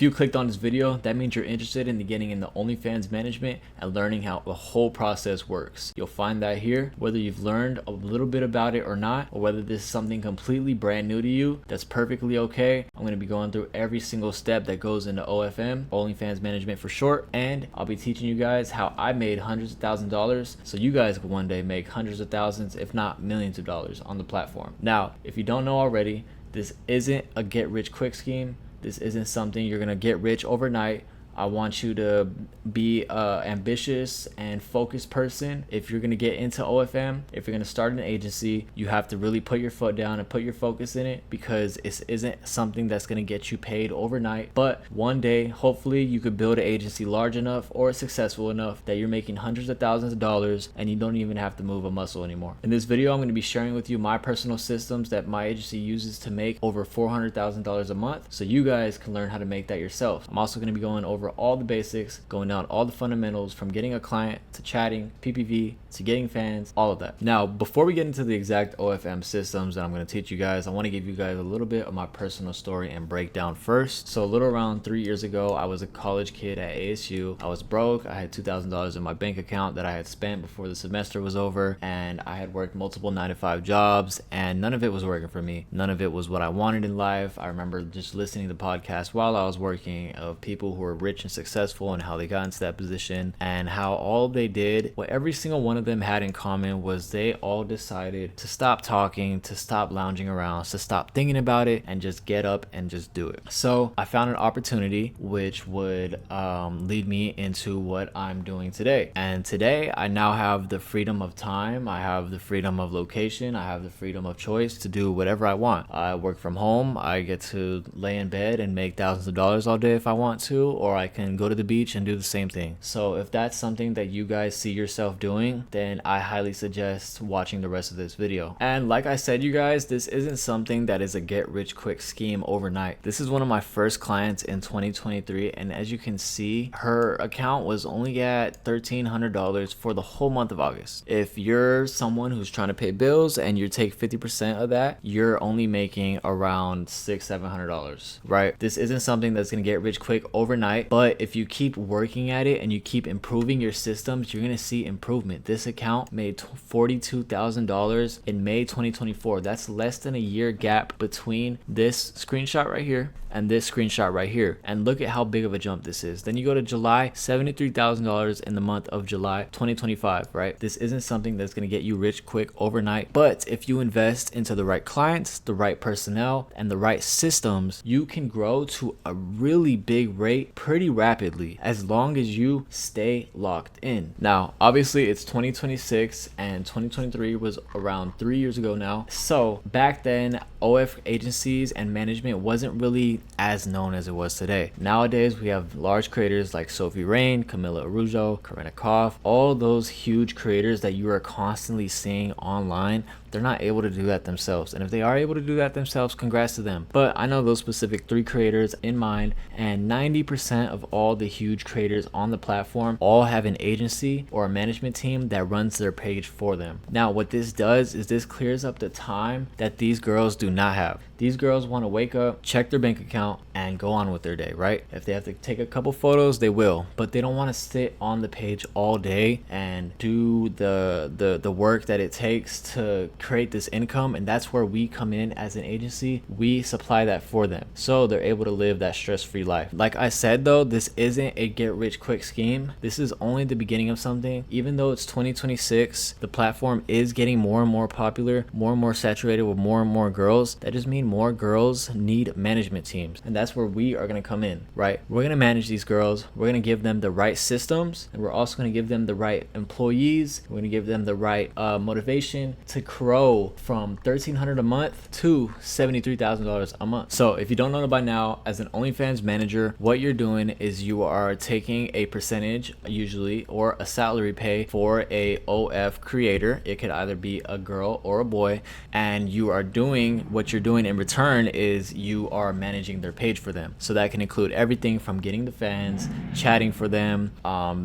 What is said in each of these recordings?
you clicked on this video, that means you're interested in getting into OnlyFans management and learning how the whole process works. You'll find that here, whether you've learned a little bit about it or not, or whether this is something completely brand new to you, that's perfectly okay. I'm going to be going through every single step that goes into OFM, OnlyFans management for short, and I'll be teaching you guys how I made hundreds of thousands of dollars so you guys could one day make hundreds of thousands, if not millions of dollars on the platform. Now, if you don't know already, this isn't a get rich quick scheme. This isn't something you're going to get rich overnight. I want you to be an ambitious and focused person. If you're going to get into OFM, if you're going to start an agency, you have to really put your foot down and put your focus in it, because this isn't something that's going to get you paid overnight. But one day, hopefully, you could build an agency large enough or successful enough that you're making hundreds of thousands of dollars and you don't even have to move a muscle anymore. In this video, I'm going to be sharing with you my personal systems that my agency uses to make over $400,000 a month, so you guys can learn how to make that yourself. I'm also going to be going over all the basics, going down all the fundamentals, from getting a client to chatting, PPV to getting fans, all of that. Now, before we get into the exact OFM systems that I'm going to teach you guys, I want to give you guys a little bit of my personal story and breakdown first. So a little around 3 years ago, I was a college kid at ASU. I was broke. I had $2,000 in my bank account that I had spent before the semester was over, and I had worked multiple 9-to-5 jobs, and none of it was working for me. None of it was what I wanted in life. I remember just listening to podcasts while I was working of people who were rich and successful and how they got into that position, and how all they did, what every single one of them had in common, was they all decided to stop talking, to stop lounging around, to stop thinking about it, and just get up and just do it. So I found an opportunity which would lead me into what I'm doing today. And today I now have the freedom of time, I have the freedom of location, I have the freedom of choice to do whatever I want. I work from home. I get to lay in bed and make thousands of dollars all day if I want to, or I can go to the beach and do the same thing. So if that's something that you guys see yourself doing, then I highly suggest watching the rest of this video. And like I said, you guys, this isn't something that is a get rich quick scheme overnight. This is one of my first clients in 2023, and as you can see, her account was only at $1,300 for the whole month of August. If you're someone who's trying to pay bills and you take 50% of that, you're only making around $600-700, right? This isn't something that's gonna get rich quick overnight, but if you keep working at it and you keep improving your systems, you're gonna see improvement. This account made $42,000 in May 2024. That's less than a year gap between this screenshot right here and this screenshot right here. And look at how big of a jump this is. Then you go to July, $73,000 in the month of July 2025, right? This isn't something that's gonna get you rich quick overnight, but if you invest into the right clients, the right personnel, and the right systems, you can grow to a really big rate pretty rapidly, as long as you stay locked in. Now, obviously it's 2026 and 2023 was around 3 years ago now. So back then, OF agencies and management wasn't really as known as it was today. Nowadays, we have large creators like Sophie Rain, Camila Araujo, Karina Koff, all those huge creators that you are constantly seeing online. They're not able to do that themselves. And if they are able to do that themselves, congrats to them. But I know those specific 3 creators in mind, and 90% of all the huge creators on the platform all have an agency or a management team that runs their page for them. Now, what this does is this clears up the time that these girls do not have. These girls want to wake up, check their bank account, and go on with their day, right? If they have to take a couple photos, they will, but they don't want to sit on the page all day and do the work that it takes to create this income. And that's where we come in as an agency. We supply that for them, so they're able to live that stress-free life. Like I said though, this isn't a get rich quick scheme. This is only the beginning of something. Even though it's 2026, the platform is getting more and more popular, more and more saturated with more and more girls. That just means more girls need management teams, and that's where we are going to come in, right? We're going to manage these girls. We're going to give them the right systems, and we're also going to give them the right employees. We're going to give them the right motivation to grow from $1,300 a month to $73,000 a month. So if you don't know by now, as an OnlyFans manager, what you're doing is you are taking a percentage usually, or a salary pay for a OF creator. It could either be a girl or a boy, and you are doing what you're doing in return is you are managing their page for them. So that can include everything from getting the fans, chatting for them,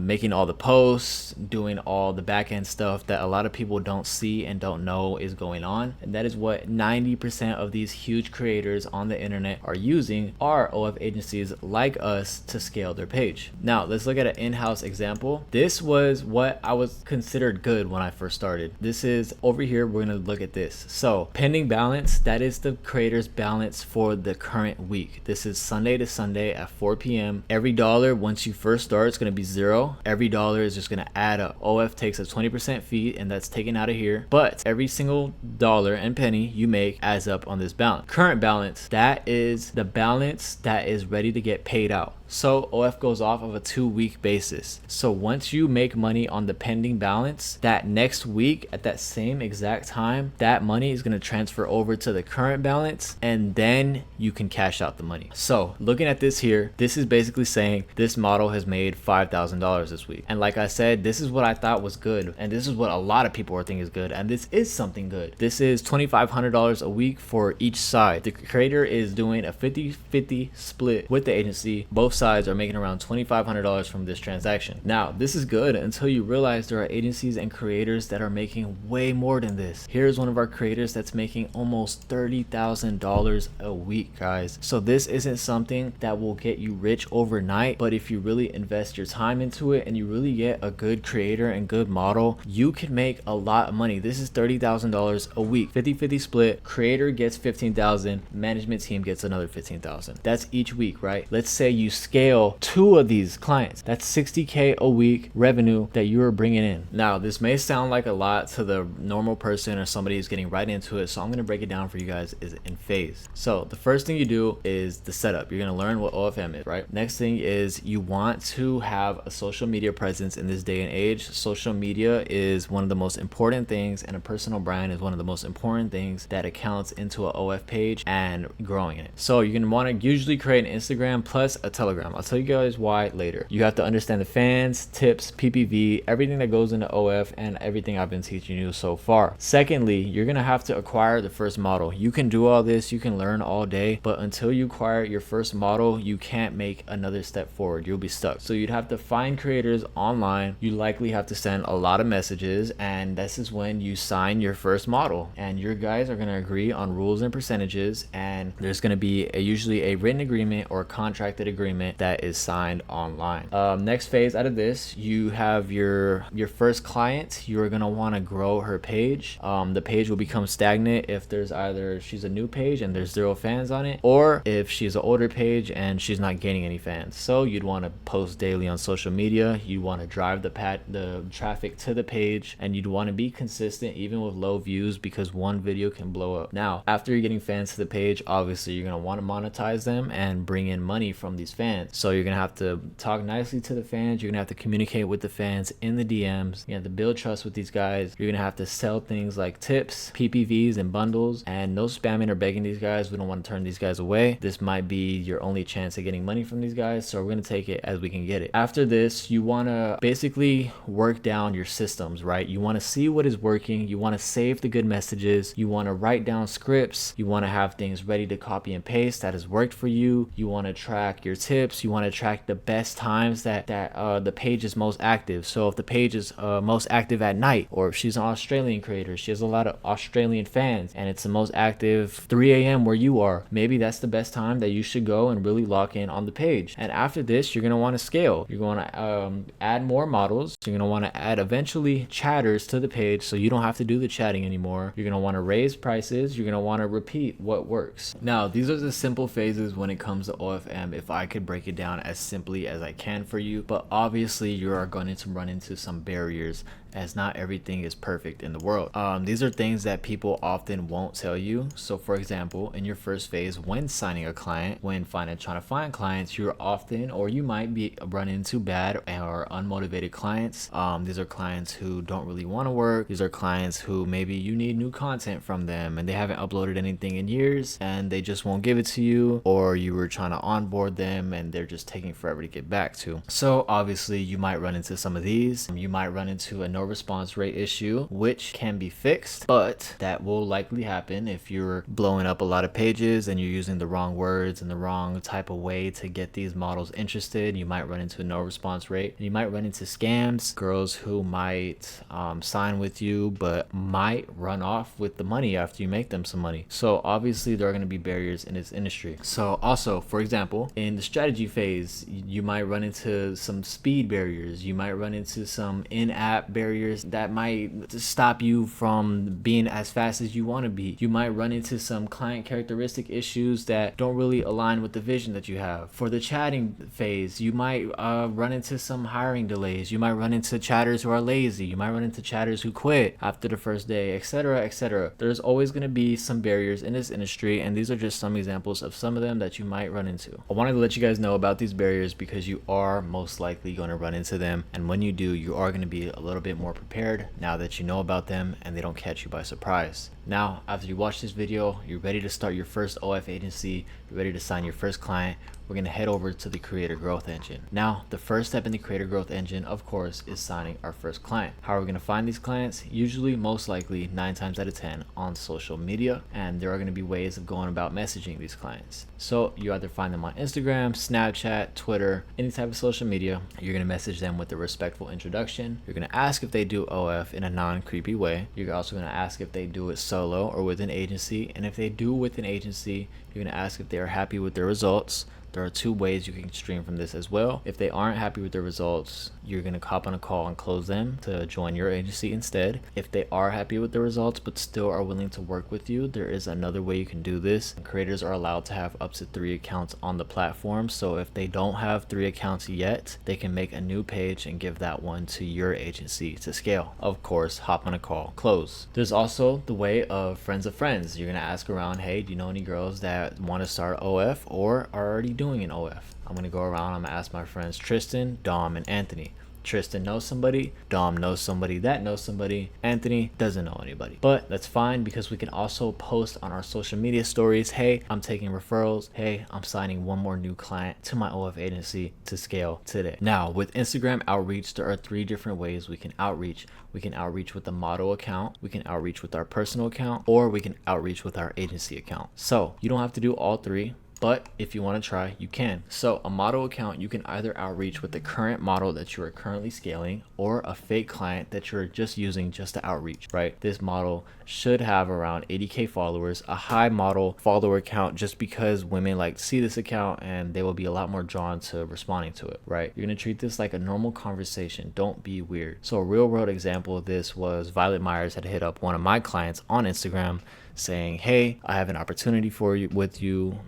making all the posts, doing all the back end stuff that a lot of people don't see and don't know is going on. And that is what 90% of these huge creators on the internet are using, are OF agencies like us to scale their page. Now let's look at an in-house example. This was what I was considered good when I first started. This is over here. We're going to look at this. So pending balance, that is the creator's balance for the current week. This is Sunday to Sunday at 4 p.m. Every dollar once you first start, it's going to be zero. Every dollar is just going to add up. OF takes a 20% fee and that's taken out of here, but every single dollar and penny you make adds up on this balance. Current balance, that is the balance that is ready to get paid out. So OF goes off of a 2-week basis. So once you make money on the pending balance, that next week at that same exact time, that money is going to transfer over to the current balance and then you can cash out the money. So looking at this here, this is basically saying this model has made $5,000 this week. And like I said, this is what I thought was good. And this is what a lot of people are thinking is good. And this is something good. This is $2,500 a week for each side. The creator is doing a 50-50 split with the agency. Both sides are making around $2,500 from this transaction. Now, this is good until you realize there are agencies and creators that are making way more than this. Here's one of our creators that's making almost $30,000 a week, guys. So this isn't something that will get you rich overnight, but if you really invest your time into it and you really get a good creator and good model, you can make a lot of money. This is $30,000 a week, 50-50 split. Creator gets $15,000, management team gets another $15,000. That's each week, right? Let's say you scale 2 of these clients. That's $60K a week revenue that you are bringing in. Now, this may sound like a lot to the normal person or somebody who's getting right into it, so I'm going to break it down for you guys is in phase. So the first thing you do is the setup. You're going to learn what OFM is, right? Next thing is you want to have a social media presence in this day and age. Social media is one of the most important things, and a personal brand is one of the most important things that accounts into an OF page and growing it. So you're going to want to usually create an Instagram plus a Telegram. I'll tell you guys why later. You have to understand the fans, tips, PPV, everything that goes into OF, and everything I've been teaching you so far. Secondly, you're going to have to acquire the first model. You can do all this, you can learn all day, but until you acquire your first model, you can't make another step forward. You'll be stuck. So you'd have to find creators online. You likely have to send a lot of messages, and this is when you sign your first model. And your guys are going to agree on rules and percentages, and there's going to be usually a written agreement or a contracted agreement that is signed online. Next phase out of this, you have your first client. You're going to want to grow her page. The page will become stagnant if there's either she's a new page and there's 0 fans on it, or if she's an older page and she's not gaining any fans. So you'd want to post daily on social media. You want to drive the traffic to the page, and you'd want to be consistent even with low views, because one video can blow up. Now, after you're getting fans to the page, obviously you're going to want to monetize them and bring in money from these fans. So you're going to have to talk nicely to the fans. You're going to have to communicate with the fans in the DMs. You have to build trust with these guys. You're going to have to sell things like tips, PPVs, and bundles, and no spamming or begging these guys. We don't want to turn these guys away. This might be your only chance at getting money from these guys, so we're going to take it as we can get it. After this, you want to basically work down your systems, right? You want to see what is working. You want to save the good messages. You want to write down scripts. You want to have things ready to copy and paste that has worked for you. You want to track your tips. You want to track the best times that the page is most active. So if the page is most active at night, or if she's an Australian creator, she has a lot of Australian fans, and it's the most active 3 a.m. where you are, maybe that's the best time that you should go and really lock in on the page. And after this, you're going to want to scale. You're going to add more models. You're going to want to add eventually chatters to the page, so you don't have to do the chatting anymore. You're going to want to raise prices. You're going to want to repeat what works. Now, these are the simple phases when it comes to OFM, if I could break it down as simply as I can for you, but obviously you are going to run into some barriers, as not everything is perfect in the world. These are things that people often won't tell you. So for example, in your first phase, when signing a client, when trying to find clients, you're often, or you might be run into bad or unmotivated clients. These are clients who don't really want to work. These are clients who maybe you need new content from them and they haven't uploaded anything in years and they just won't give it to you, or you were trying to onboard them and they're just taking forever to get back to. So obviously you might run into some of these. You might run into a no response rate issue, which can be fixed, but that will likely happen if you're blowing up a lot of pages and you're using the wrong words and the wrong type of way to get these models interested. You might run into a no response rate, and you might run into scams, girls who might sign with you but might run off with the money after you make them some money. So obviously there are going to be barriers in this industry. So also, for example, in the strategy phase, you might run into some speed barriers. You might run into some in-app barriers that might stop you from being as fast as you want to be. You might run into some client characteristic issues that don't really align with the vision that you have. For the chatting phase, you might run into some hiring delays. You might run into chatters who are lazy. You might run into chatters who quit after the first day, etc., etc. There's always going to be some barriers in this industry, and these are just some examples of some of them that you might run into. I wanted to let you guys know about these barriers because you are most likely going to run into them, and when you do, you are going to be a little bit more prepared now that you know about them and they don't catch you by surprise. Now, after you watch this video, you're ready to start your first OF agency, you're ready to sign your first client, we're going to head over to the Creator Growth Engine. Now, the first step in the Creator Growth Engine, of course, is signing our first client. How are we going to find these clients? Usually, most likely, 9 times out of 10 on social media, and there are going to be ways of going about messaging these clients. So you either find them on Instagram, Snapchat, Twitter, any type of social media. You're going to message them with a respectful introduction. You're going to ask if they do OF in a non-creepy way. You're also going to ask if they do it solo or with an agency, and if they do with an agency, you're going to ask if they are happy with their results. There are 2 ways you can stream from this as well. If they aren't happy with their results, you're going to hop on a call and close them to join your agency instead. If they are happy with the results but still are willing to work with you, there is another way you can do this. Creators are allowed to have up to 3 accounts on the platform. So if they don't have 3 accounts yet, they can make a new page and give that one to your agency to scale. Of course, hop on a call, close. There's also the way of friends of friends. You're going to ask around, hey, do you know any girls that want to start OF or are already doing an OF? I'm going to go around, I'm going to ask my friends Tristan, Dom, and Anthony. Tristan knows somebody, Dom knows somebody that knows somebody, Anthony doesn't know anybody. But that's fine because we can also post on our social media stories, hey, I'm taking referrals, hey, I'm signing one more new client to my OF agency to scale today. Now, with Instagram outreach, there are 3 different ways we can outreach. We can outreach with the model account, we can outreach with our personal account, or we can outreach with our agency account. So you don't have to do all 3. But if you want to try, you can. So a model account, you can either outreach with the current model that you are currently scaling or a fake client that you're just using just to outreach, right? This model should have around 80K followers, a high model follower count, just because women like to see this account and they will be a lot more drawn to responding to it, right? You're going to treat this like a normal conversation. Don't be weird. So a real world example of this was Violet Myers had hit up one of my clients on Instagram saying, hey, I have an opportunity for you with you.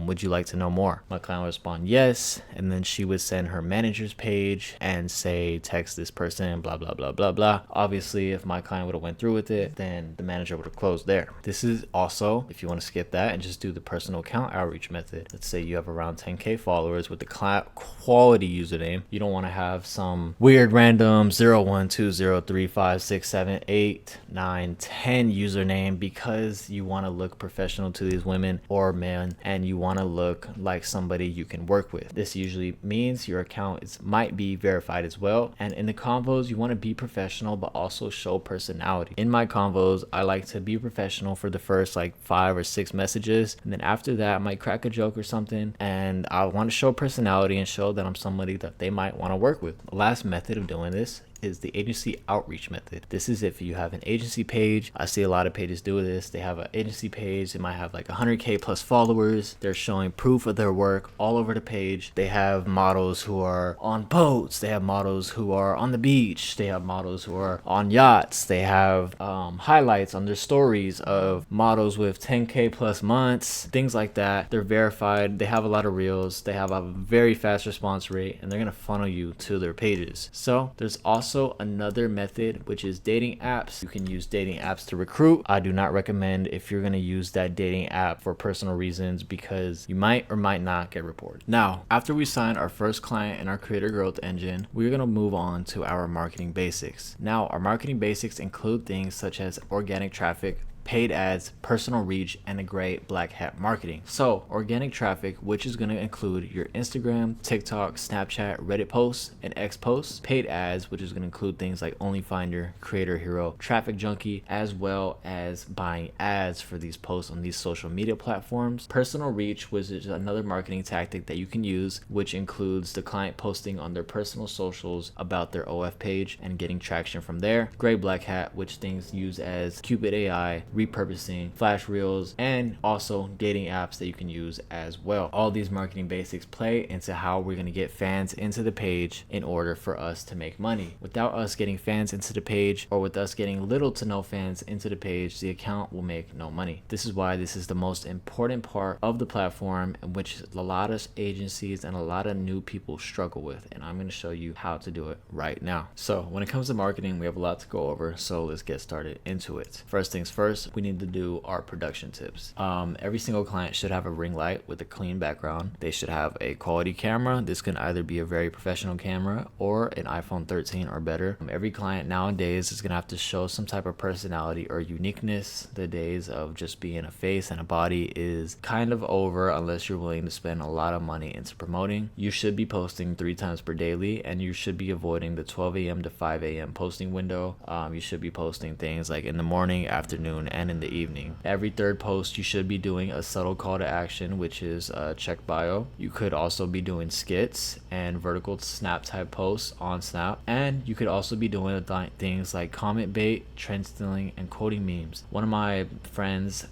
Would you like to know more? My client would respond yes, and then she would send her manager's page and say, text this person, blah blah blah blah blah. Obviously, if my client would have went through with it, then the manager would have closed there. This is also, if you want to skip that and just do the personal account outreach method, let's say you have around 10K followers with the quality username. You don't want to have some weird random 012035678910 username because you want to look professional to these women or men, and you want to look like somebody you can work with. This usually means your account might be verified as well. And in the convos, you want to be professional but also show personality. In my convos, I like to be professional for the first like 5 or 6 messages, and then after that I might crack a joke or something, and I want to show personality and show that I'm somebody that they might want to work with. The last method of doing this is the agency outreach method. This is if you have an agency page. I see a lot of pages do this. They have an agency page. They might have like 100K plus followers. They're showing proof of their work all over the page. They have models who are on boats. They have models who are on the beach. They have models who are on yachts. They have highlights on their stories of models with 10K plus months, things like that. They're verified. They have a lot of reels. They have a very fast response rate, and they're gonna funnel you to their pages. So there's also another method, which is dating apps. You can use dating apps to recruit. I do not recommend if you're going to use that dating app for personal reasons, because you might or might not get reported. Now, after we sign our first client in our Creator Growth Engine, we're going to move on to our marketing basics. Now, our marketing basics include things such as organic traffic, paid ads, personal reach, and a great black hat marketing. So organic traffic, which is going to include your Instagram, TikTok, Snapchat, Reddit posts, and X posts. Paid ads, which is going to include things like OnlyFinder, Creator Hero, Traffic Junkie, as well as buying ads for these posts on these social media platforms. Personal reach, which is another marketing tactic that you can use, which includes the client posting on their personal socials about their OF page and getting traction from there. Gray black hat, which things use as Cupid AI, repurposing, flash reels, and also dating apps that you can use as well. All these marketing basics play into how we're going to get fans into the page in order for us to make money. Without us getting fans into the page, or with us getting little to no fans into the page, the account will make no money. This is why this is the most important part of the platform, in which a lot of agencies and a lot of new people struggle with, and I'm going to show you how to do it right now. So when it comes to marketing, we have a lot to go over, so let's get started into it. First things first, we need to do our production tips. Every single client should have a ring light with a clean background. They should have a quality camera. This can either be a very professional camera or an iPhone 13 or better. Every client nowadays is going to have to show some type of personality or uniqueness. The days of just being a face and a body is kind of over, unless you're willing to spend a lot of money into promoting. You should be posting 3 times per daily, and you should be avoiding the 12 a.m. to 5 a.m. posting window. You should be posting things like in the morning, afternoon, and in the evening. Every third post, you should be doing a subtle call to action, which is check bio. You could also be doing skits and vertical snap type posts on Snap, and you could also be doing things like comment bait, trend stealing, and quoting memes. One of my friends,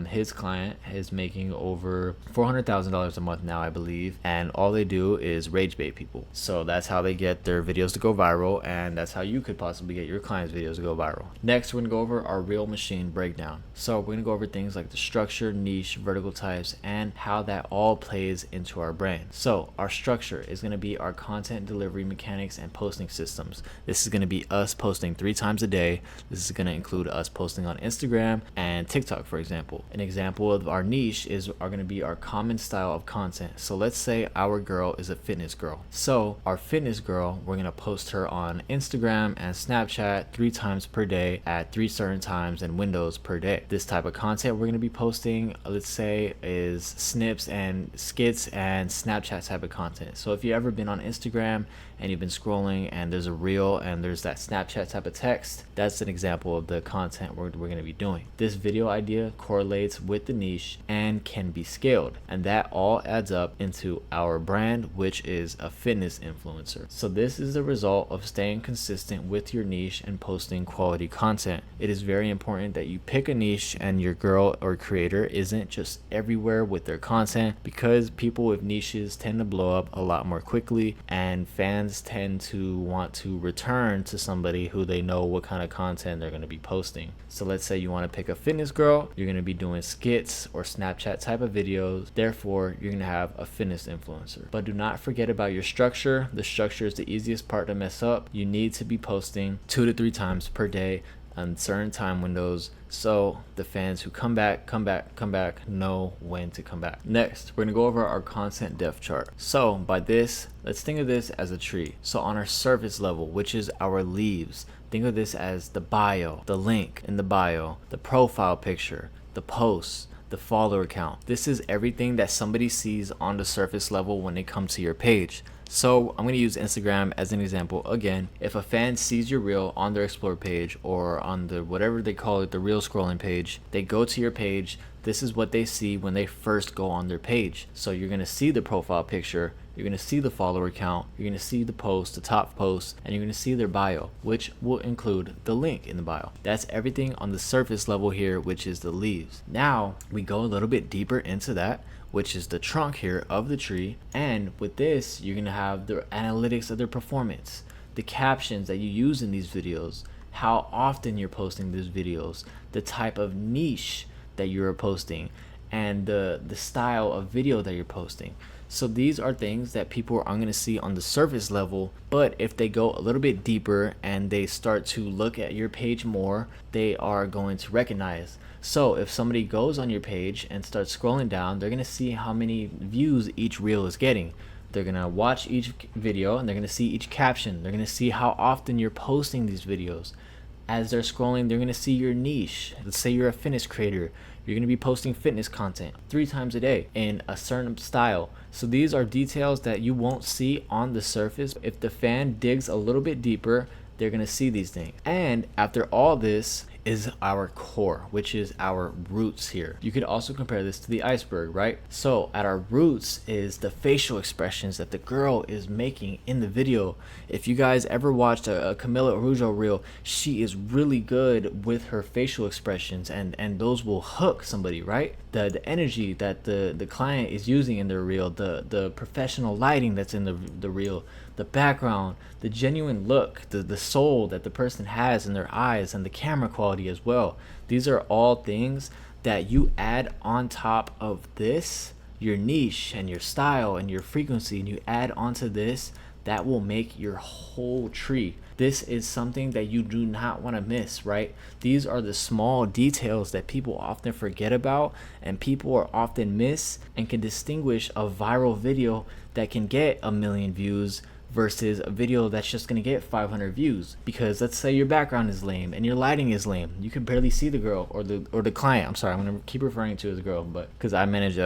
his client is making over $400,000 a month now, I believe, and all they do is rage bait people. So that's how they get their videos to go viral, and that's how you could possibly get your clients' videos to go viral. Next, we're gonna go over our real machine breakdown. So we're gonna go over things like the structure, niche, vertical types, and how that all plays into our brand. So our structure is gonna be our content delivery mechanics and posting systems. This is gonna be us posting 3 times a day. This is gonna include us posting on Instagram and TikTok, for example. An example of our niche are gonna be our common style of content. So let's say our girl is a fitness girl. So our fitness girl, we're gonna post her on Instagram and Snapchat 3 times per day at 3 certain times and windows per day. This type of content we're gonna be posting, let's say, is snips and skits and Snapchat type of content. So if you've ever been on Instagram and you've been scrolling and there's a reel and there's that Snapchat type of text, that's an example of the content we're going to be doing. This video idea correlates with the niche and can be scaled, and that all adds up into our brand, which is a fitness influencer. So this is the result of staying consistent with your niche and posting quality content. It is very important that you pick a niche and your girl or creator isn't just everywhere with their content, because people with niches tend to blow up a lot more quickly, and fans tend to want to return to somebody who they know what kind of content they're going to be posting. So let's say you want to pick a fitness girl, you're going to be doing skits or Snapchat type of videos, therefore you're going to have a fitness influencer. But do not forget about your structure. The structure is the easiest part to mess up. You need to be posting 2 to 3 times per day on certain time windows, so the fans who come back know when to come back. Next, we're gonna go over our content depth chart. So by this, let's think of this as a tree. So on our surface level, which is our leaves, think of this as the bio, the link in the bio, the profile picture, the posts, the follower count. This is everything that somebody sees on the surface level when they come to your page. So I'm going to use Instagram as an example. Again, if a fan sees your reel on their explore page or on the whatever they call it, the reel scrolling page, they go to your page. This is what they see when they first go on their page. So you're going to see the profile picture, you're going to see the follower count, you're going to see the post, the top post, and you're going to see their bio, which will include the link in the bio. That's everything on the surface level here, which is the leaves. Now we go a little bit deeper into that, which is the trunk here of the tree. And with this, you're going to have the analytics of their performance, the captions that you use in these videos, how often you're posting these videos, the type of niche that you're posting, and the style of video that you're posting. So these are things that people aren't going to see on the surface level, but if they go a little bit deeper and they start to look at your page more, they are going to recognize. So if somebody goes on your page and starts scrolling down, they're going to see how many views each reel is getting. They're going to watch each video and they're going to see each caption. They're going to see how often you're posting these videos. As they're scrolling, they're gonna see your niche. Let's say you're a fitness creator. You're gonna be posting fitness content 3 times a day in a certain style. So these are details that you won't see on the surface. If the fan digs a little bit deeper, they're gonna see these things. And after all this is our core, which is our roots here. You could also compare this to the iceberg, right? So at our roots is the facial expressions that the girl is making in the video. If you guys ever watched a Camila Araujo reel, she is really good with her facial expressions, and those will hook somebody, right? The energy that the client is using in their reel, the professional lighting that's in the reel, the background, the genuine look, the soul that the person has in their eyes, and the camera quality as well. These are all things that you add on top of this, your niche and your style and your frequency, and you add onto this, that will make your whole tree. This is something that you do not want to miss, right? These are the small details that people often forget about, and people are often miss and can distinguish a viral video that can get 1 million views versus a video that's just gonna get 500 views. Because let's say your background is lame and your lighting is lame, you can barely see the girl or the client. I'm sorry, I'm gonna keep referring to as a girl, but because I manage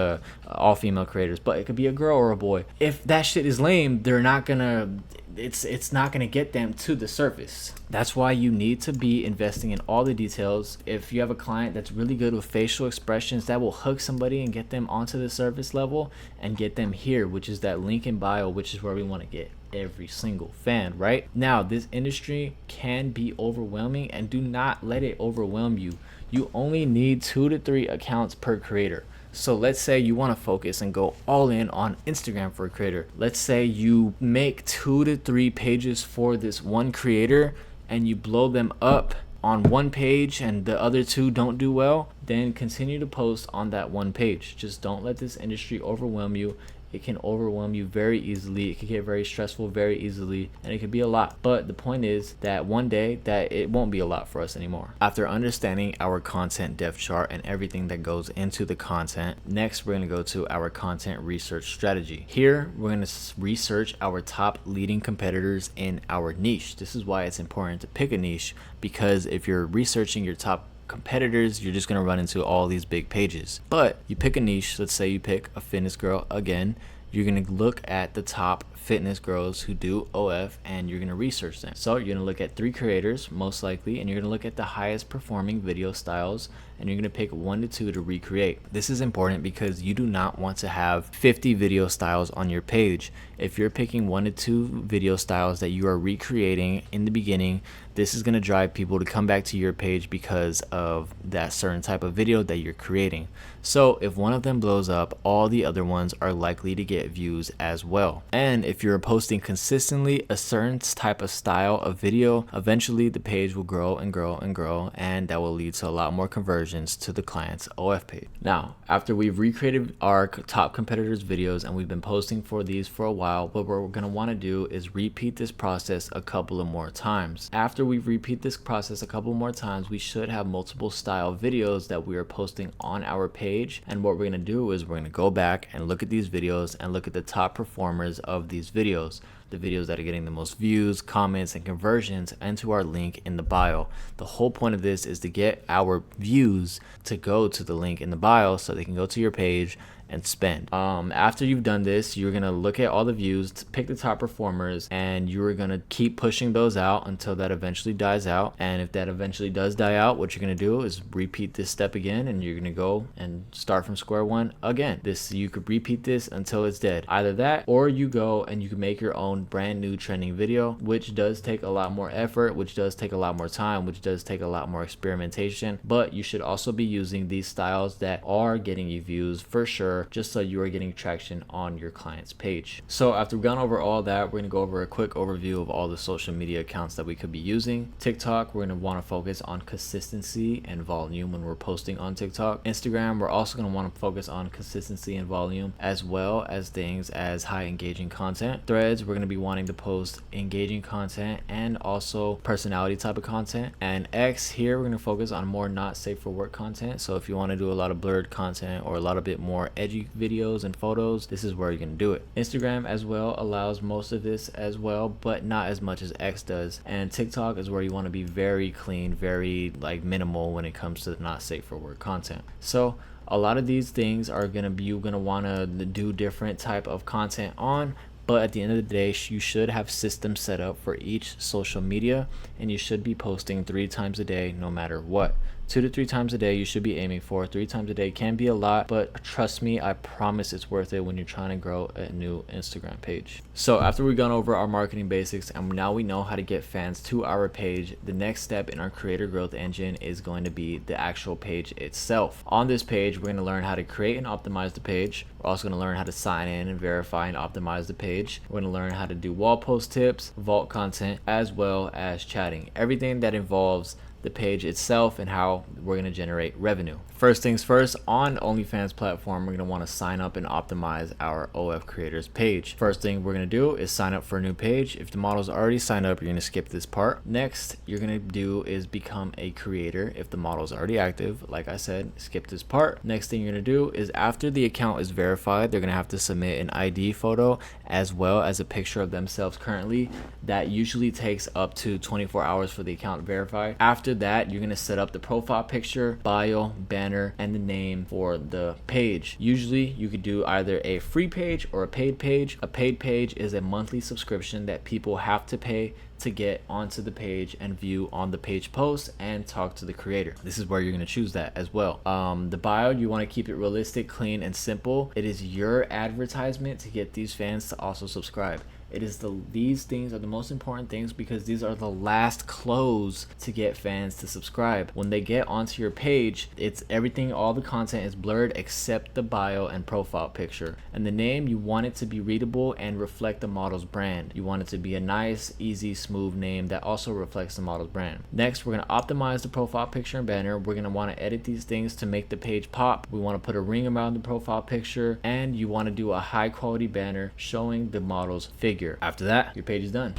all female creators, but it could be a girl or a boy. If that shit is lame, they're not gonna, it's not gonna get them to the surface. That's why you need to be investing in all the details. If you have a client that's really good with facial expressions, that will hook somebody and get them onto the surface level and get them here, which is that link in bio, which is where we want to get every single fan. Right now, this industry can be overwhelming, and do not let it overwhelm you. You only need 2 to 3 accounts per creator. So let's say you want to focus and go all in on Instagram for a creator. Let's say you make 2 to 3 pages for this one creator and you blow them up on one page and the other 2 don't do well, then continue to post on that one page. Just don't let this industry overwhelm you. It can overwhelm you very easily. It can get very stressful very easily, and it could be a lot. But the point is that one day that it won't be a lot for us anymore. After understanding our content depth chart and everything that goes into the content, next we're going to go to our content research strategy. Here we're going to research our top leading competitors in our niche. This is why it's important to pick a niche, because if you're researching your top competitors, you're just going to run into all these big pages. But you pick a niche. Let's say you pick a fitness girl. Again, you're going to look at the top fitness girls who do OF, and you're going to research them. So you're going to look at 3 creators most likely, and you're going to look at the highest performing video styles, and you're going to pick 1 to 2 to recreate. This is important because you do not want to have 50 video styles on your page. If you're picking 1 to 2 video styles that you are recreating in the beginning, this is going to drive people to come back to your page because of that certain type of video that you're creating. So if one of them blows up, all the other ones are likely to get views as well. And if you're posting consistently a certain type of style of video, eventually the page will grow and grow and grow, and that will lead to a lot more conversions to the client's OF page. Now, after we've recreated our top competitors' videos and we've been posting for these for a while, what we're going to want to do is repeat this process a couple of more times. After we repeat this process a couple more times, we should have multiple style videos that we are posting on our page. And what we're going to do is we're going to go back and look at these videos and look at the top performers of these videos, the videos that are getting the most views, comments, and conversions, into our link in the bio. The whole point of this is to get our views to go to the link in the bio so they can go to your page and spend. After you've done this, you're gonna look at all the views, pick the top performers, and you're gonna keep pushing those out until that eventually dies out. And if that eventually does die out, what you're gonna do is repeat this step again, and you're gonna go and start from square one again. You could repeat this until it's dead. Either that, or you go and you can make your own brand new trending video, which does take a lot more effort, which does take a lot more time, which does take a lot more experimentation. But you should also be using these styles that are getting you views for sure, just so you are getting traction on your client's page. So after we've gone over all that, we're going to go over a quick overview of all the social media accounts that we could be using. TikTok, we're going to want to focus on consistency and volume when we're posting on TikTok. Instagram, we're also going to want to focus on consistency and volume, as well as things as high engaging content. Threads, we're going to be wanting to post engaging content and also personality type of content. And X, here we're going to focus on more not safe for work content. So if you want to do a lot of blurred content or a lot of bit more edgy edgy videos and photos, this is where you're gonna do it. Instagram as well allows most of this as well, but not as much as X does. And TikTok is where you want to be very clean, very like minimal when it comes to not safe for work content. So a lot of these things are gonna be, you're gonna want to do different type of content on, but at the end of the day, you should have systems set up for each social media, and you should be posting 3 times a day no matter what. 2 to 3 times a day you should be aiming for. 3 times a day can be a lot, but trust me, I promise it's worth it when you're trying to grow a new Instagram page. So after we've gone over our marketing basics and now we know how to get fans to our page, the next step in our creator growth engine is going to be the actual page itself. On this page, we're going to learn how to create and optimize the page. We're also going to learn how to sign in and verify and optimize the page. We're going to learn how to do wall post tips, vault content, as well as chatting. Everything that involves the page itself and how we're going to generate revenue. First things first, on OnlyFans platform, we're going to want to sign up and optimize our OF creators page. First thing we're going to do is sign up for a new page. If the model's already signed up, you're going to skip this part. Next, you're going to do is become a creator. If the model's already active, like I said, skip this part. Next thing you're going to do is after the account is verified, they're going to have to submit an ID photo as well as a picture of themselves currently. That usually takes up to 24 hours for the account verified. After that, you're going to set up the profile picture, bio, banner, and the name for the page. Usually you could do either a free page or a paid page. A paid page is a monthly subscription that people have to pay to get onto the page and view on the page posts and talk to the creator. This is where you're going to choose that as well. The bio, you want to keep it realistic, clean, and simple. It is your advertisement to get these fans to also subscribe. It is these things are the most important things because these are the last close to get fans to subscribe. When they get onto your page, it's everything, all the content is blurred except the bio and profile picture. And the name, you want it to be readable and reflect the model's brand. You want it to be a nice, easy, smooth name that also reflects the model's brand. Next, we're going to optimize the profile picture and banner. We're going to want to edit these things to make the page pop. We want to put a ring around the profile picture, and you want to do a high quality banner showing the model's figure. After that, your page is done.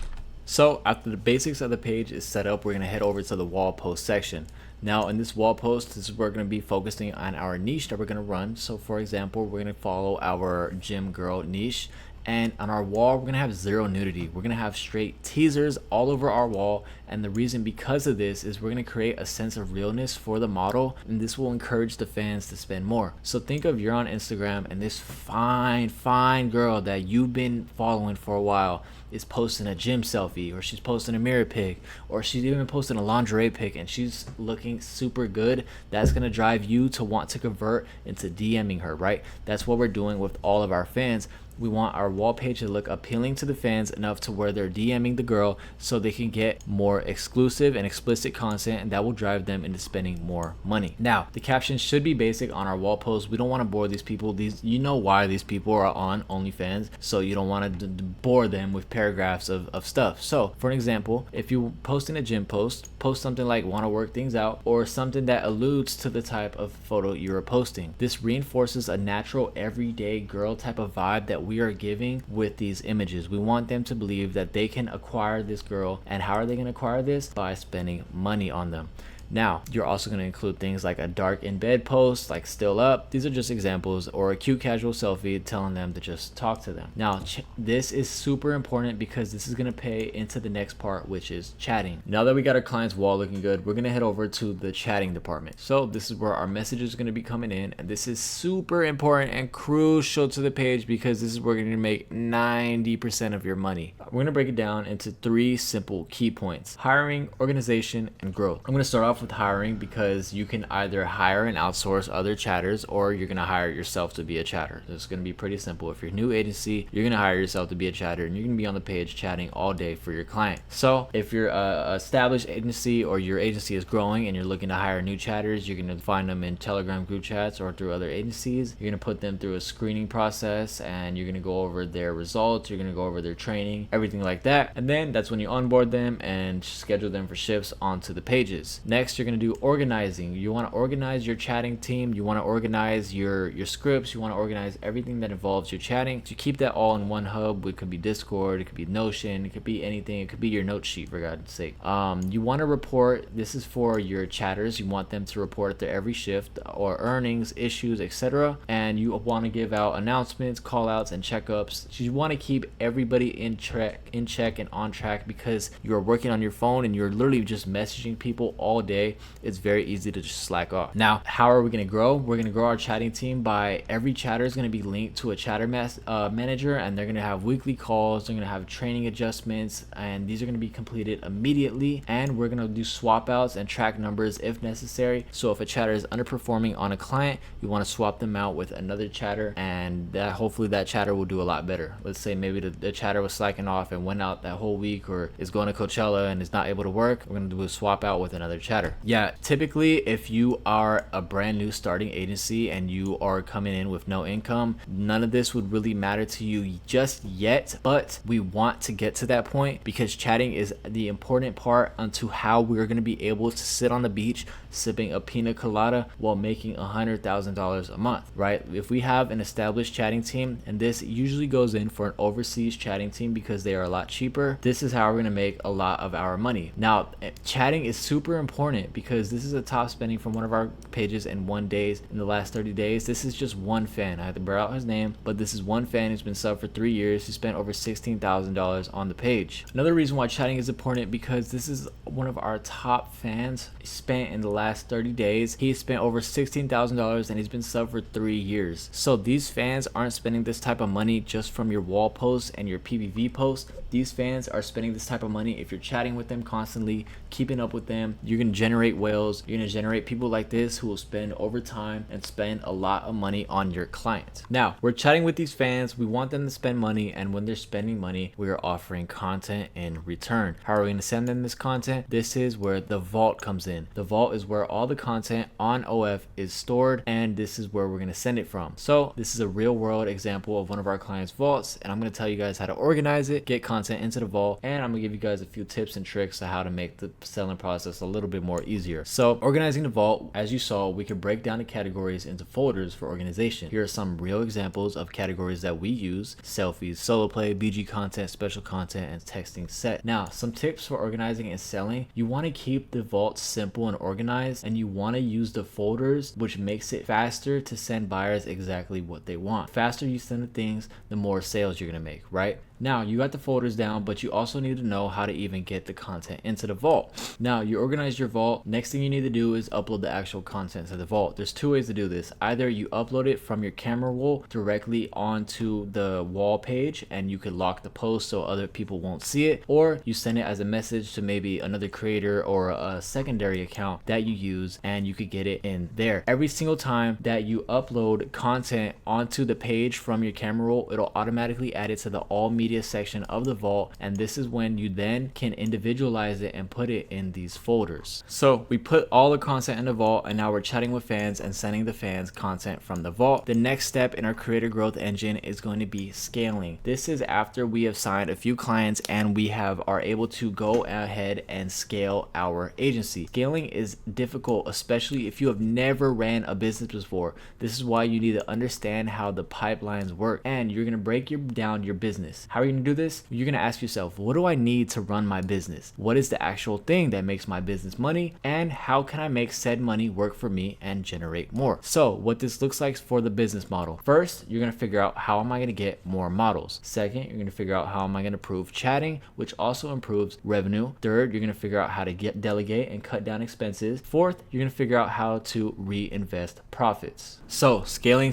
So after the basics of the page is set up, we're going to head over to the wall post section. Now in this wall post, this is where we're going to be focusing on our niche that we're going to run. So for example, we're going to follow our gym girl niche, and on our wall we're going to have zero nudity. We're going to have straight teasers all over our wall, and the reason because of this is we're going to create a sense of realness for the model, and this will encourage the fans to spend more. So think of you're on Instagram and this fine girl that you've been following for a while is posting a gym selfie, or she's posting a mirror pic, or she's even posting a lingerie pic, and she's looking super good. That's going to drive you to want to convert into DMing her, right? That's what we're doing with all of our fans. We want our wall page to look appealing to the fans enough to where they're DMing the girl so they can get more exclusive and explicit content, and that will drive them into spending more money. Now, the captions should be basic on our wall posts. We don't want to bore these people. You know why these people are on OnlyFans, so you don't want to bore them with paragraphs of stuff. So for an example, if you're posting a gym post, post something like want to work things out, or something that alludes to the type of photo you're posting. This reinforces a natural everyday girl type of vibe that we are giving with these images. We want them to believe that they can acquire this girl. And how are they going to acquire this? By spending money on them. Now, you're also going to include things like a dark in bed post, like still up. These are just examples, or a cute casual selfie telling them to just talk to them. Now, this is super important because this is going to pay into the next part, which is chatting. Now that we got our client's wall looking good, we're going to head over to the chatting department. So this is where our messages are going to be coming in, and this is super important and crucial to the page because this is where you're going to make 90% of your money. We're going to break it down into 3 simple key points: hiring, organization, and growth. I'm going to start off with hiring because you can either hire and outsource other chatters, or you're going to hire yourself to be a chatter. It's going to be pretty simple. If you're a new agency, you're going to hire yourself to be a chatter, and you're going to be on the page chatting all day for your client. So if you're a established agency, or your agency is growing and you're looking to hire new chatters, you're going to find them in Telegram group chats or through other agencies. You're going to put them through a screening process, and you're going to go over their results, you're going to go over their training, everything like that. And then that's when you onboard them and schedule them for shifts onto the pages. Next, Next, you're going to do organizing. You want to organize your chatting team. You want to organize your scripts. You want to organize everything that involves your chatting. So you keep that all in one hub. It could be Discord, it could be Notion, it could be anything. It could be your note sheet, for God's sake. You want to report. This is for your chatters. You want them to report at their every shift or earnings, issues, etc. And you want to give out announcements, call outs, and checkups. So you want to keep everybody in check and on track, because you're working on your phone and you're literally just messaging people all day. It's very easy to just slack off. Now, how are we going to grow? We're going to grow our chatting team by every chatter is going to be linked to a chatter manager, and they're going to have weekly calls. They're going to have training adjustments, and these are going to be completed immediately. And we're going to do swap outs and track numbers if necessary. So if a chatter is underperforming on a client, you want to swap them out with another chatter, and that hopefully that chatter will do a lot better. Let's say maybe the chatter was slacking off and went out that whole week, or is going to Coachella and is not able to work. We're going to do a swap out with another chatter. Yeah, typically if you are a brand new starting agency and you are coming in with no income, none of this would really matter to you just yet, but we want to get to that point, because chatting is the important part onto how we're going to be able to sit on the beach sipping a pina colada while making $100,000 a month, right? If we have an established chatting team, and this usually goes in for an overseas chatting team because they are a lot cheaper, this is how we're going to make a lot of our money. Now, chatting is super important because this is a top spending from one of our pages in the last 30 days. This is just one fan. I have to bear out his name, but this is one fan who's been subbed for 3 years. He spent over $16,000 on the page. Another reason why chatting is important, because this is one of our top fans. He spent in the last 30 days, he spent over $16,000 and he's been subbed for 3 years. So these fans aren't spending this type of money just from your wall posts and your PPV posts. These fans are spending this type of money if you're chatting with them constantly, keeping up with them. You're going to generate whales. You're going to generate people like this who will spend over time and spend a lot of money on your clients. Now, we're chatting with these fans. We want them to spend money, and when they're spending money, we are offering content in return. How are we going to send them this content? This is where the vault comes in. The vault is where all the content on OF is stored, and this is where we're going to send it from. So this is a real world example of one of our clients' vaults, and I'm going to tell you guys how to organize it, get content into the vault, and I'm going to give you guys a few tips and tricks on how to make the selling process a little bit more easier. So organizing the vault, as you saw, we can break down the categories into folders for organization. Here are some real examples of categories that we use: selfies, solo play, BG content, special content, and texting set. Now, some tips for organizing and selling. You want to keep the vault simple and organized, and you want to use the folders, which makes it faster to send buyers exactly what they want. Faster you send the things, the more sales you're going to make, right? Now, you got the folders down, but you also need to know how to even get the content into the vault. Now, you organize your vault. Next thing you need to do is upload the actual content to the vault. There's two ways to do this. Either you upload it from your camera roll directly onto the wall page, and you could lock the post so other people won't see it, or you send it as a message to maybe another creator or a secondary account that you use, and you could get it in there. Every single time that you upload content onto the page from your camera roll, it'll automatically add it to the all media section of the vault, and this is when you then can individualize it and put it in these folders. So we put all the content in the vault, and now we're chatting with fans and sending the fans content from the vault. The next step in our creator growth engine is going to be scaling. This is after we have signed a few clients and we are able to go ahead and scale our agency. Scaling is difficult, especially if you have never ran a business before. This is why you need to understand how the pipelines work, and you're going to break down your business. How are you going to do this? You're going to ask yourself, what do I need to run my business? What is the actual thing that makes my business money? And how can I make said money work for me and generate more? So what this looks like for the business model. First, you're going to figure out how am I going to get more models. Second, you're going to figure out how am I going to improve chatting, which also improves revenue. Third, you're going to figure out how to delegate and cut down expenses. Fourth, you're going to figure out how to reinvest profits. So scaling.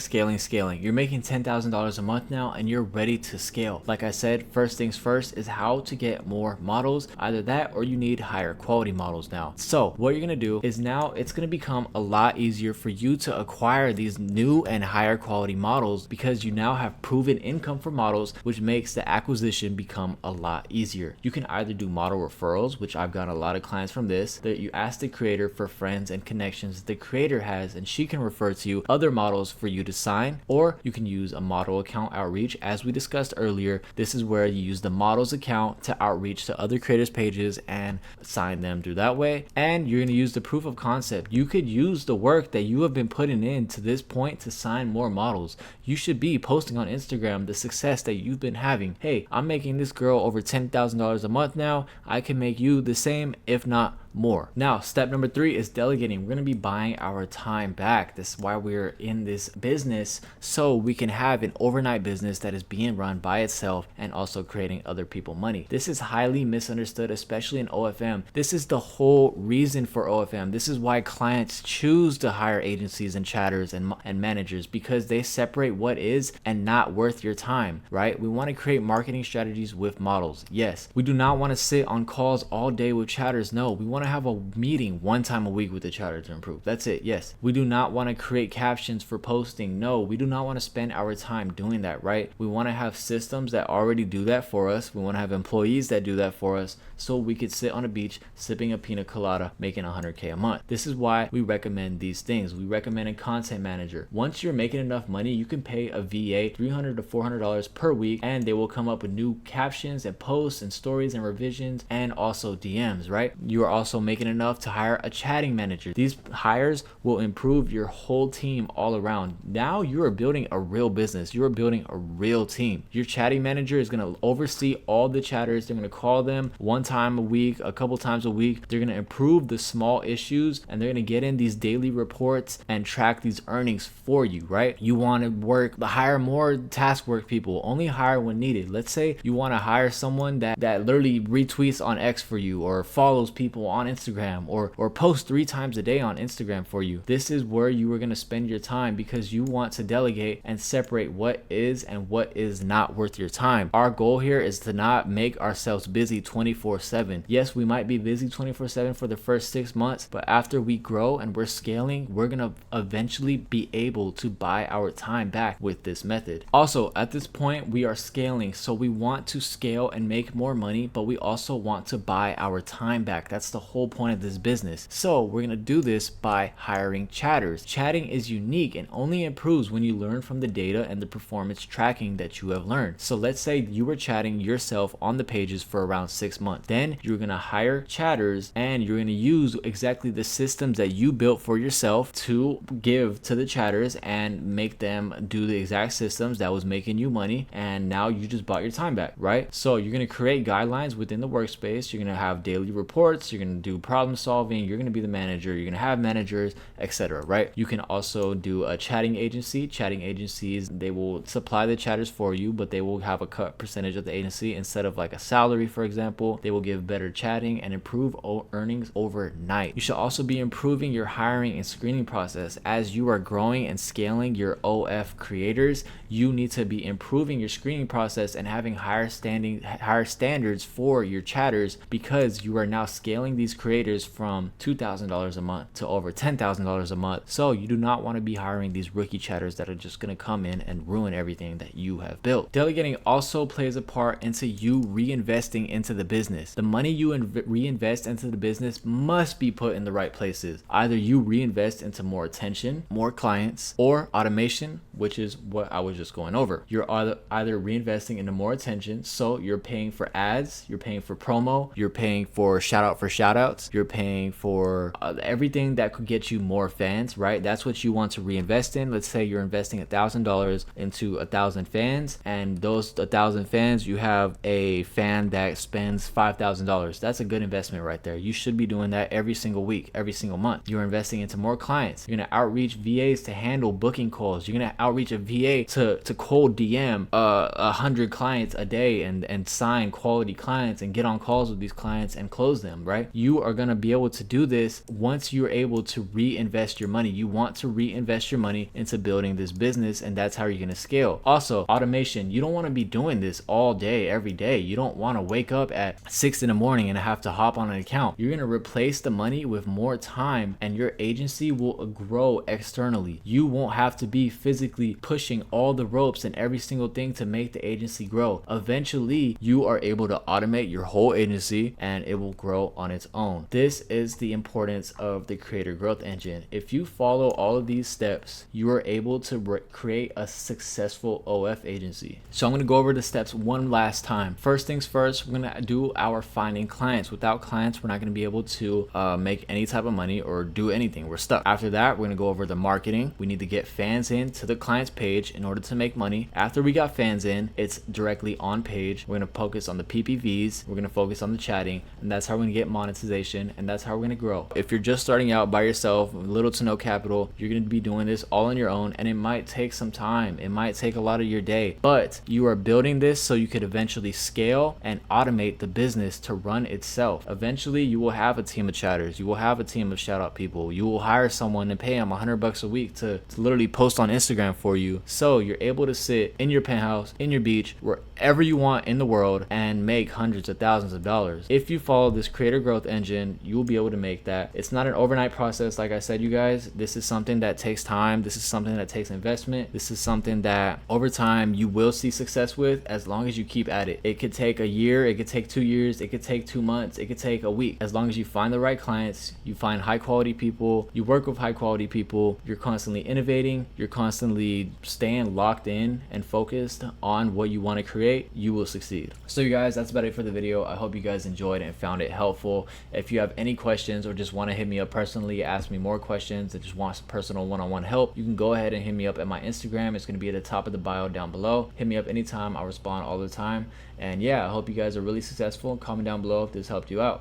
You're making $10,000 a month now, and you're ready to scale. Like I said, first things first is how to get more models. Either that or you need higher quality models now. So what you're going to do is now it's going to become a lot easier for you to acquire these new and higher quality models, because you now have proven income for models, which makes the acquisition become a lot easier. You can either do model referrals, which I've gotten a lot of clients from this, that you ask the creator for friends and connections the creator has, and she can refer to you other models for you to sign, or you can use a model account outreach. As we discussed earlier, this This is where you use the model's account to outreach to other creators pages and sign them through that way. And you're going to use the proof of concept. You could use the work that you have been putting in to this point to sign more models. You should be posting on Instagram the success that you've been having. Hey, I'm making this girl over $10,000 a month now. I can make you the same, if not more. Now, step number 3 is delegating. We're going to be buying our time back. This is why we're in this business, so we can have an overnight business that is being run by itself and also creating other people money. This is highly misunderstood, especially in OFM. This is the whole reason for OFM. This is why clients choose to hire agencies and chatters and managers, because they separate what is and not worth your time, right? We want to create marketing strategies with models. Yes. We do not want to sit on calls all day with chatters. No, we want to have a meeting one time a week with the chatter to improve. That's it. Yes. We do not want to create captions for posting. No, we do not want to spend our time doing that, right? We want to have systems that already do that for us. We want to have employees that do that for us, so we could sit on a beach sipping a pina colada making $100K a month. This is why we recommend these things. We recommend a content manager. Once you're making enough money, you can pay a VA $300 to $400 per week, and they will come up with new captions and posts and stories and revisions and also DMs, right? You are also making enough to hire a chatting manager. These hires will improve your whole team all around. Now you are building a real business. You are building a real team. Your chatting manager is going to oversee all the chatters. They're going to call them one time a week, a couple times a week. They're going to improve the small issues, and they're going to get in these daily reports and track these earnings for you, right? You want to hire more task work people. Only hire when needed. Let's say you want to hire someone that literally retweets on X for you, or follows people on Instagram, or posts 3 times a day on Instagram for you. This is where you are going to spend your time, because you want to delegate and separate what is and what is not worth your time. Our goal here is to not make ourselves busy 24/7. Yes, we might be busy 24/7 for the first 6 months, but after we grow and we're scaling, we're going to eventually be able to buy our time back with this method. Also, at this point, we are scaling, so we want to scale and make more money, but we also want to buy our time back. That's the whole point of this business. So we're going to do this by hiring chatters. Chatting is unique and only improves when you learn from the data and the performance tracking that you have learned. So let's say you were chatting yourself on the pages for around 6 months. Then you're going to hire chatters, and you're going to use exactly the systems that you built for yourself to give to the chatters and make them do the exact systems that was making you money, and now you just bought your time back, right? So you're going to create guidelines within the workspace. You're going to have daily reports. You're going to do problem solving. You're going to be the manager. You're going to have managers, etc., right? You can also do a chatting agency. Chatting agencies, they will supply the chatters for you, but they will have a cut percentage of the agency. Instead of like a salary, for example, they will give better chatting and improve earnings overnight. You should also be improving your hiring and screening process. As you are growing and scaling your OF creators, you need to be improving your screening process and having higher standards for your chatters, because you are now scaling these creators from $2,000 a month to over $10,000 a month. So you do not want to be hiring these rookie chatters that are just going to come in and ruin everything that you have built. Delegating also plays a part into you reinvesting into the business. The money you reinvest into the business must be put in the right places. Either you reinvest into more attention, more clients, or automation, which is what I was just going over. You're either reinvesting into more attention, so you're paying for ads, you're paying for promo, you're paying for shout outs, you're paying for everything that could get you more fans, right? That's what you want to reinvest in. Let's say you're investing $1,000 into 1,000 fans, and those 1,000 fans, you have a fan that spends $5,000. That's a good investment right there. You should be doing that every single week, every single month. You're investing into more clients. You're going to outreach VAs to handle booking calls. You're going to outreach a VA to cold DM 100 clients a day and sign quality clients and get on calls with these clients and close them, right? You are going to be able to do this once you're able to reinvest your money. You want to reinvest your money into building this business, and that's how you're going to scale. Also, automation. You don't want to be doing this all day, every day. You don't want to wake up at 6 in the morning and have to hop on an account. You're going to replace the money with more time, and your agency will grow externally. You won't have to be physically pushing all the ropes and every single thing to make the agency grow. Eventually, you are able to automate your whole agency, and it will grow on its own. This is the importance of the creator growth engine. If you follow all of these steps, you are able to create a successful OF agency. So I'm going to go over the steps one last time. First things first, we're going to do our finding clients. Without clients, we're not going to be able to make any type of money or do anything. We're stuck. After that, we're going to go over the marketing. We need to get fans in to the client's page in order to make money. After we got fans in, it's directly on page. We're going to focus on the PPVs. We're going to focus on the chatting, and that's how we're going to get monetization, and that's how we're going to grow. If you're just starting out by yourself, with little to no capital, you're going to be doing this all on your own, and it might take some time. It might take a lot of your day, but you are building this so you could eventually scale and automate the business to run itself. Eventually, you will have a team of chatters. You will have a team of shout out people. You will hire someone and pay them $100 a week to literally post on Instagram for you. So you're able to sit in your penthouse, in your beach, wherever you want in the world and make hundreds of thousands of dollars. If you follow this creator growth engine, you will be able to make that. It's not an overnight process. Like I said, you guys, this is something that takes time. This is something that takes investment. This is something that over time you will see success with as long as you keep at it. It could take a year, it could take 2 years, it could take 2 months, it could take a week. As long as you find the right clients, you find high quality people, you work with high quality people, you're constantly innovating, you're constantly staying locked in and focused on what you want to create, you will succeed. So you guys, that's about it for the video. I hope you guys enjoyed and found it helpful. If you have any questions or just want to hit me up personally, ask me more questions, and just want some personal one-on-one help, you can go ahead and hit me up at my Instagram. It's going to be at the top of the bio down below. Hit me up anytime. I'll respond all the time. And yeah, I hope you guys are really successful. Comment down below if this helped you out.